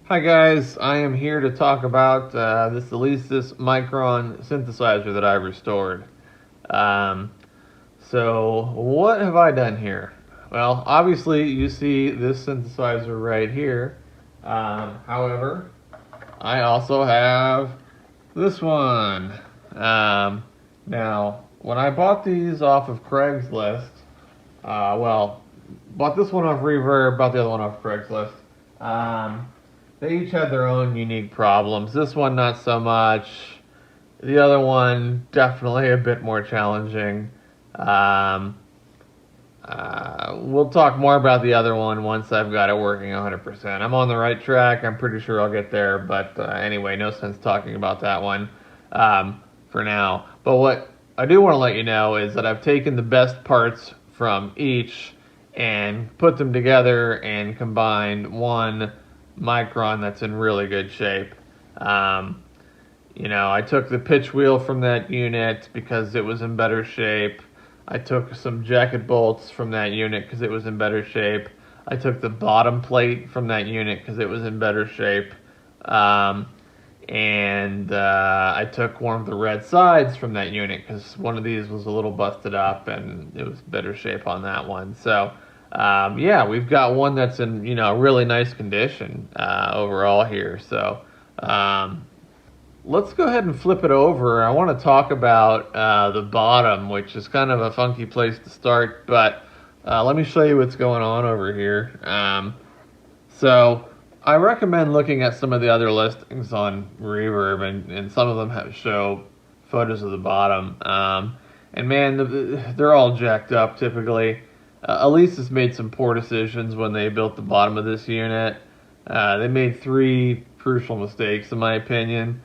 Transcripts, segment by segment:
Hi guys, I am here to talk about this Alesis Micron synthesizer that I restored. Um, so what have I done here? Well, obviously you see this synthesizer right here. However, I also have this one. Now, when I bought these off of Craigslist, bought this one off Reverb, bought the other one off Craigslist. Um, they each had their own unique problems. This one, not so much. The other one, definitely a bit more challenging. Um, we'll talk more about the other one once I've got it working 100%. I'm on the right track. I'm pretty sure I'll get there. But anyway, no sense talking about that one for now. But what I do want to let you know is that I've taken the best parts from each and put them together and combined one Micron that's in really good shape. Um, I took the pitch wheel from that unit because it was in better shape. I took some jacket bolts from that unit because it was in better shape. I took the bottom plate from that unit because it was in better shape. And I took one of the red sides from that unit because one of these was a little busted up and it was better shape on that one. So, yeah, we've got one that's in, really nice condition overall here. So, let's go ahead and flip it over. I want to talk about the bottom, which is kind of a funky place to start, but let me show you what's going on over here. So I recommend looking at some of the other listings on Reverb, and some of them show photos of the bottom. And man, they're all jacked up typically. Alesis made some poor decisions when they built the bottom of this unit. They made three crucial mistakes, in my opinion.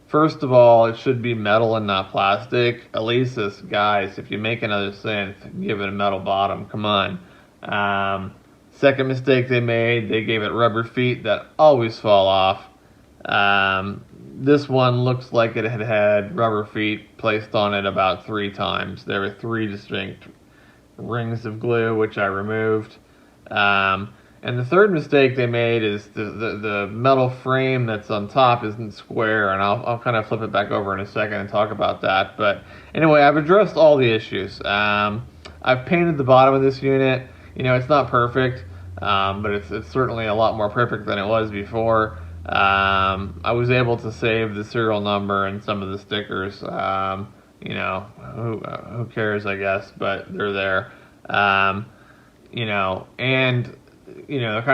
First of all, it should be metal and not plastic. Alesis, guys, if you make another synth, give it a metal bottom. Come on. Second mistake they made, they gave it rubber feet that always fall off. This one looks like it had rubber feet placed on it about 3 times. There were 3 distinct rings of glue, which I removed. And the third mistake they made is the metal frame that's on top isn't square, and I'll kind of flip it back over in a second and talk about that. But anyway, I've addressed all the issues. I've painted the bottom of this unit. It's not perfect, but it's certainly a lot more perfect than it was before. I was able to save the serial number and some of the stickers. Who cares, I guess, but they're there. Kind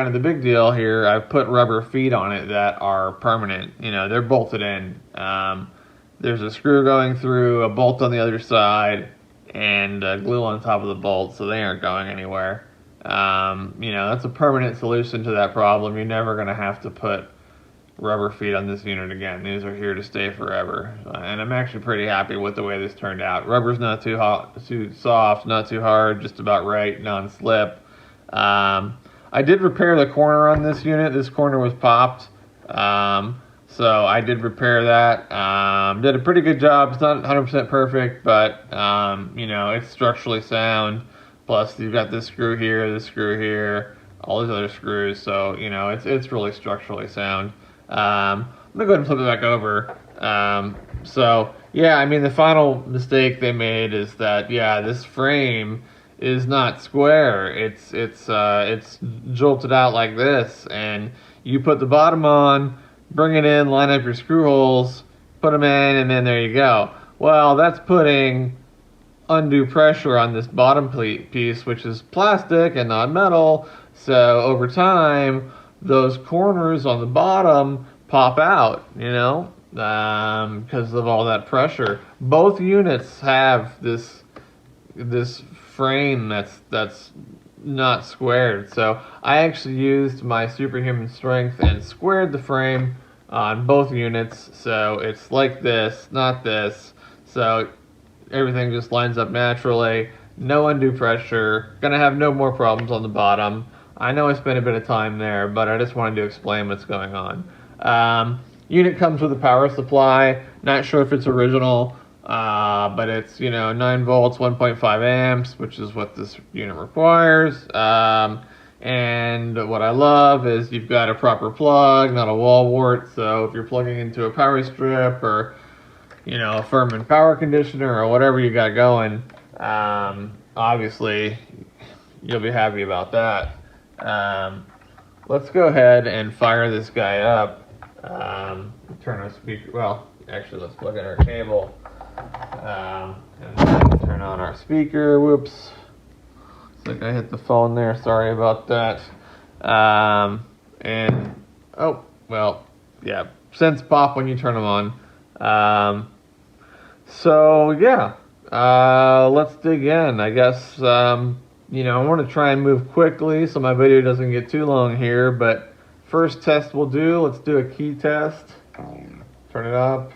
of the big deal here, I've put rubber feet on it that are permanent. They're bolted in. There's a screw going through, a bolt on the other side, and glue on top of the bolt, so they aren't going anywhere. That's a permanent solution to that problem. You're never going to have to put rubber feet on this unit again. These are here to stay forever. And I'm actually pretty happy with the way this turned out. Rubber's not too soft, not too hard, just about right, non-slip. I did repair the corner on this unit. This corner was popped. So I did repair that. Did a pretty good job. It's not 100% perfect, but, it's structurally sound. Plus, you've got this screw here, all these other screws. So, it's really structurally sound. I'm going to go ahead and flip it back over. The final mistake they made is that, this frame is not square. It's jolted out like this, and you put the bottom on, bring it in, line up your screw holes, put them in, and then there you go. Well, that's putting undue pressure on this bottom piece, which is plastic and not metal. So over time, those corners on the bottom pop out, because of all that pressure. Both units have this frame that's not squared. So I actually used my superhuman strength and squared the frame on both units. So it's like this, not this. So everything just lines up naturally. No undue pressure. Gonna have no more problems on the bottom. I know I spent a bit of time there, but I just wanted to explain what's going on. Unit comes with a power supply. Not sure if it's original, but it's 9 volts, 1.5 amps, which is what this unit requires. And what I love is you've got a proper plug, not a wall wart. So if you're plugging into a power strip or a Furman power conditioner or whatever you got going, obviously you'll be happy about that. Let's go ahead and fire this guy up. Turn our speaker. Well, actually, let's plug in our cable and then turn on our speaker. Whoops. Looks like I hit the phone there. Sorry about that. And oh well, yeah. Scents pop when you turn them on. So yeah, let's dig in. I guess I want to try and move quickly so my video doesn't get too long here. But first test we'll do. Let's do a key test. Turn it up.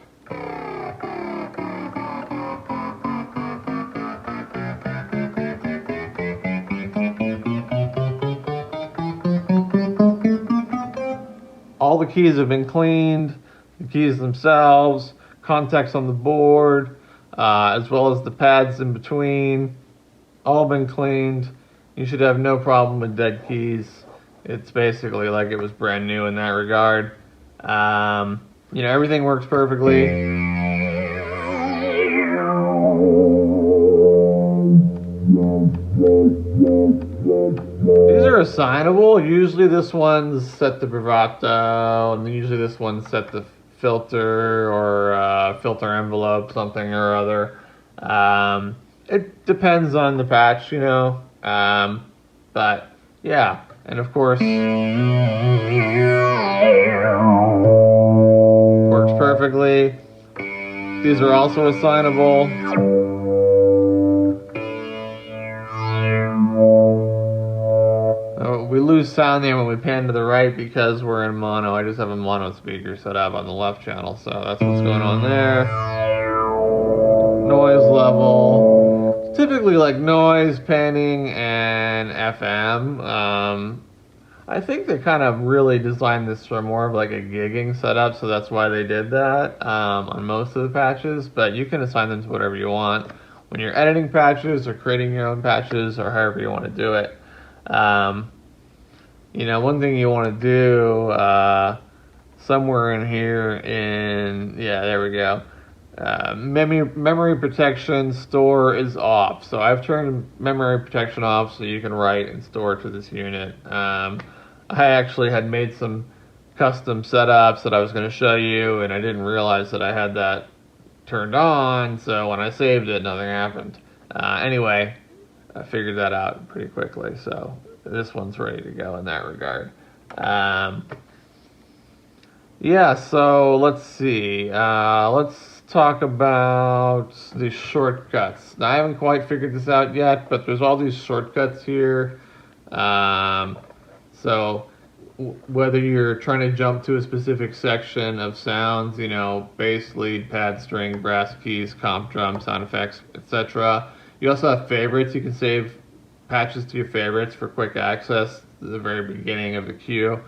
All the keys have been cleaned, the keys themselves, contacts on the board, as well as the pads in between, all been cleaned. You should have no problem with dead keys. It's basically like it was brand new in that regard. Everything works perfectly. These are assignable. Usually this one's set to Bravado, and usually this one's set to filter or filter envelope, something or other. It depends on the patch, but yeah, and of course works perfectly. These are also assignable. We lose sound there when we pan to the right because we're in mono. I just have a mono speaker set up on the left channel, so that's what's going on there. Noise level. It's typically like noise, panning, and FM. I think they kind of really designed this for more of like a gigging setup, so that's why they did that on most of the patches, but you can assign them to whatever you want when you're editing patches or creating your own patches or however you want to do it. One thing you want to do somewhere in here there we go. Memory protection store is off. So I've turned memory protection off so you can write and store to this unit. I actually had made some custom setups that I was going to show you, and I didn't realize that I had that turned on. So when I saved it, nothing happened. Anyway, I figured that out pretty quickly. So this one's ready to go in that regard. So let's see. Let's talk about the shortcuts. Now, I haven't quite figured this out yet, but there's all these shortcuts here. So whether you're trying to jump to a specific section of sounds, bass, lead, pad, string, brass keys, comp, drum, sound effects, etc. You also have favorites. You can save patches to your favorites for quick access to the very beginning of the queue.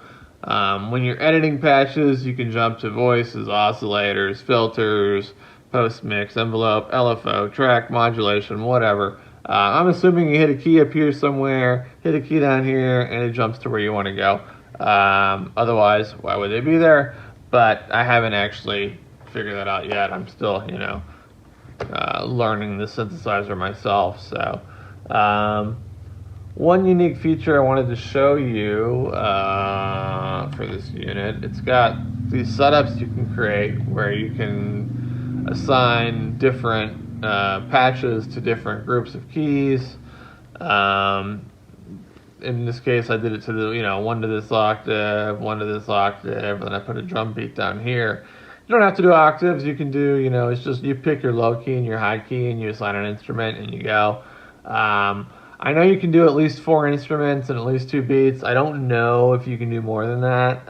When you're editing patches, you can jump to voices, oscillators, filters, post-mix, envelope, LFO, track, modulation, whatever. I'm assuming you hit a key up here somewhere, hit a key down here, and it jumps to where you want to go. Otherwise, why would they be there? But I haven't actually figured that out yet. I'm still, learning the synthesizer myself. So, one unique feature I wanted to show you for this unit, it's got these setups you can create where you can assign different patches to different groups of keys. In this case, I did it to the, one to this octave, one to this octave, and then I put a drum beat down here. You don't have to do octaves. You can do, it's just you pick your low key and your high key and you assign an instrument and you go. I know you can do at least 4 instruments and at least 2 beats. I don't know if you can do more than that.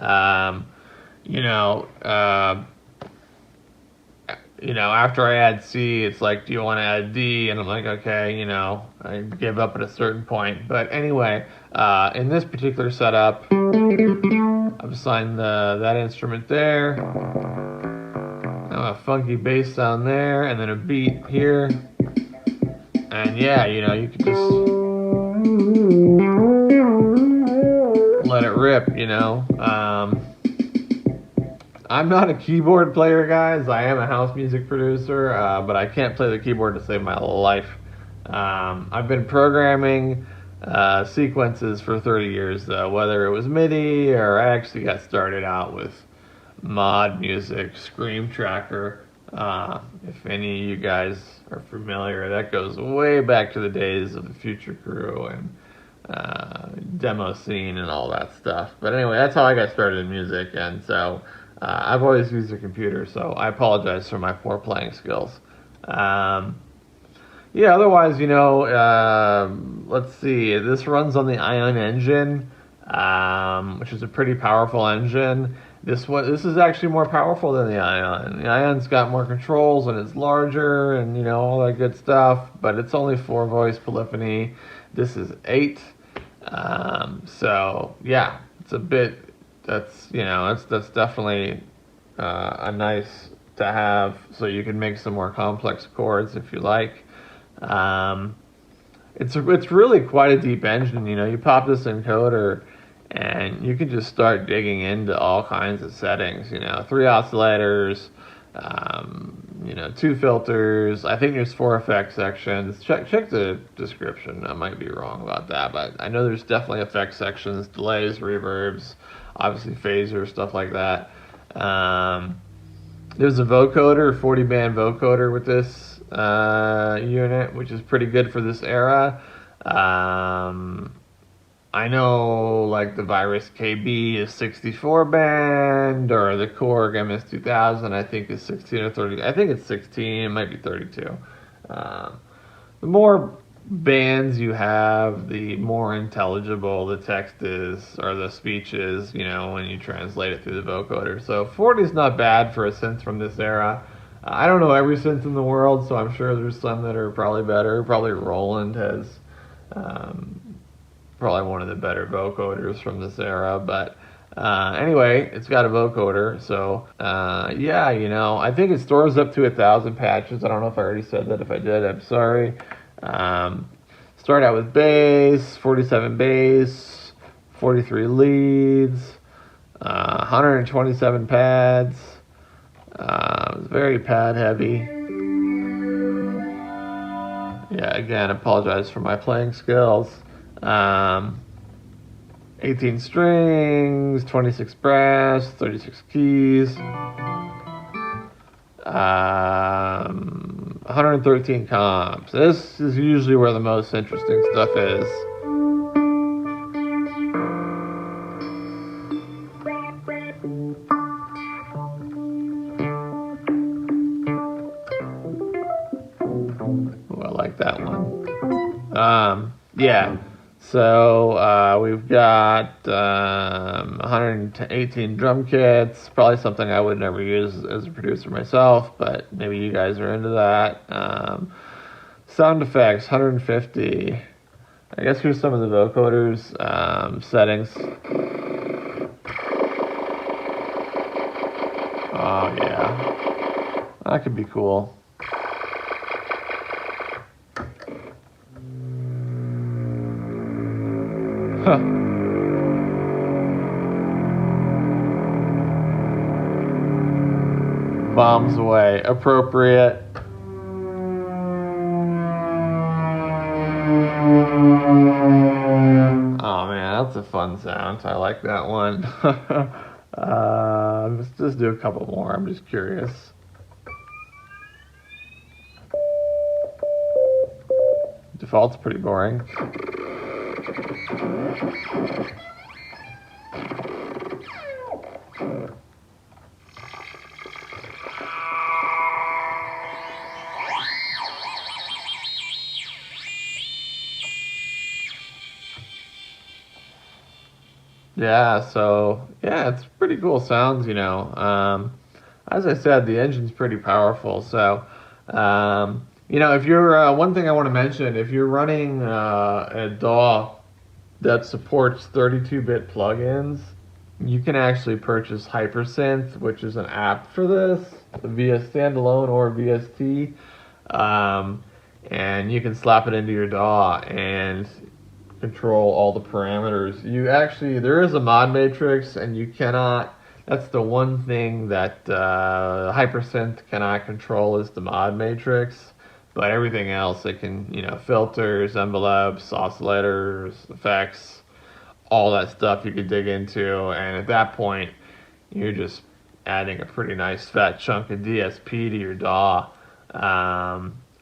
After I add C, it's like, do you want to add D? And I'm like, okay, I give up at a certain point. But anyway, in this particular setup, I've assigned that instrument there. A funky bass sound there, and then a beat here. And yeah, you could just rip, I'm not a keyboard player, guys. I am a house music producer, but I can't play the keyboard to save my life. I've been programming sequences for 30 years, though, whether it was MIDI or I actually got started out with Mod Music, Scream Tracker. If any of you guys are familiar, that goes way back to the days of the Future Crew and demo scene and all that stuff. But anyway, that's how I got started in music, and so I've always used a computer, so I apologize for my poor playing skills. Yeah, otherwise, let's see. This runs on the Ion engine, which is a pretty powerful engine. This is actually more powerful than the Ion. The Ion's got more controls and it's larger and all that good stuff, but it's only 4-voice polyphony. This is 8. So yeah, it's a bit. That's that's definitely a nice to have, so you can make some more complex chords if you like. It's really quite a deep engine. You pop this encoder and you can just start digging into all kinds of settings. 3 oscillators, 2 filters. I think there's 4 effect sections. Check the description. I might be wrong about that, but I know there's definitely effect sections, delays, reverbs, obviously phasers, stuff like that. There's a vocoder, 40-band vocoder with this unit, which is pretty good for this era. I know like the Virus KB is 64-band, or the Korg MS2000 I think is 16 or 30. I think it's 16, it might be 32. The more bands you have, the more intelligible the text is, or the speech is, when you translate it through the vocoder. So 40 is not bad for a synth from this era. I don't know every synth in the world, so I'm sure there's some that are probably better. Probably Roland has probably one of the better vocoders from this era, but anyway, it's got a vocoder, so yeah, I think it stores up to 1,000 patches. I don't know if I already said that. If I did, I'm sorry. Start out with bass, 47 bass, 43 leads, 127 pads. It's very pad heavy. Yeah, again, apologize for my playing skills. 18 strings, 26 brass, 36 keys, 113 comps. This is usually where the most interesting stuff is. Oh, I like that one. Yeah. So we've got 118 drum kits. Probably something I would never use as a producer myself, but maybe you guys are into that. Sound effects, 150. I guess here's some of the vocoders settings. Oh yeah, that could be cool. Huh. Bombs away. Appropriate. Oh man, that's a fun sound. I like that one. Let's just do a couple more. I'm just curious. Default's pretty boring. Yeah, so yeah, it's pretty cool sounds, As I said, the engine's pretty powerful. So, if you're one thing I want to mention, if you're running a DAW that supports 32-bit plugins, you can actually purchase Hypersynth, which is an app for this via standalone or VST, and you can slap it into your DAW and control all the parameters. There is a mod matrix, and you cannot. That's the one thing that Hypersynth cannot control is the mod matrix. But everything else, it can, filters, envelopes, oscillators, effects, all that stuff you could dig into. And at that point, you're just adding a pretty nice fat chunk of DSP to your DAW.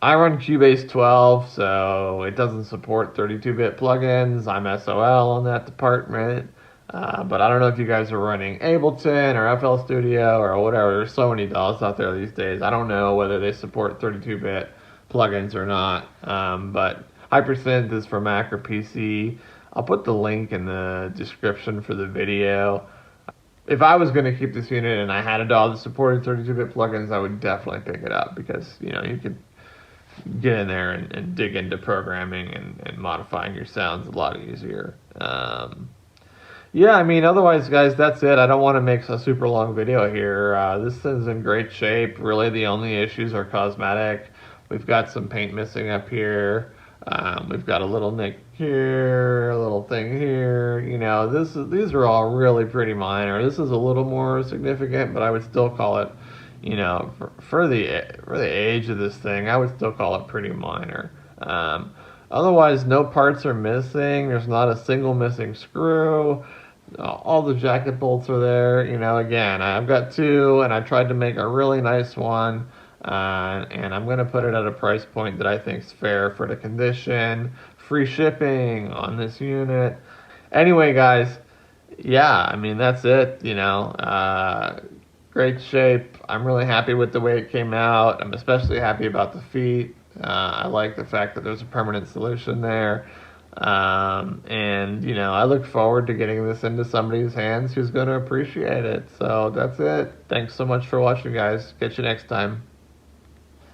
I run Cubase 12, so it doesn't support 32-bit plugins. I'm SOL on that department. But I don't know if you guys are running Ableton or FL Studio or whatever. There's so many DAWs out there these days. I don't know whether they support 32-bit plugins or not. But Hypersynth is for Mac or PC. I'll put the link in the description for the video. If I was going to keep this unit and I had a DAW that supported 32-bit plugins, I would definitely pick it up because, you could get in there and dig into programming and modifying your sounds a lot easier. Yeah, otherwise, guys, that's it. I don't want to make a super long video here. This thing's in great shape. Really, the only issues are cosmetic. We've got some paint missing up here. We've got a little nick here, a little thing here. These are all really pretty minor. This is a little more significant, but I would still call it, for the age of this thing, I would still call it pretty minor. Otherwise, no parts are missing. There's not a single missing screw. All the jacket bolts are there. Again, I've got two, and I tried to make a really nice one. And I'm going to put it at a price point that I think is fair for the condition. Free shipping on this unit. Anyway, guys, yeah, that's it. Great shape. I'm really happy with the way it came out. I'm especially happy about the feet. I like the fact that there's a permanent solution there. And I look forward to getting this into somebody's hands who's going to appreciate it. So that's it. Thanks so much for watching, guys. Catch you next time.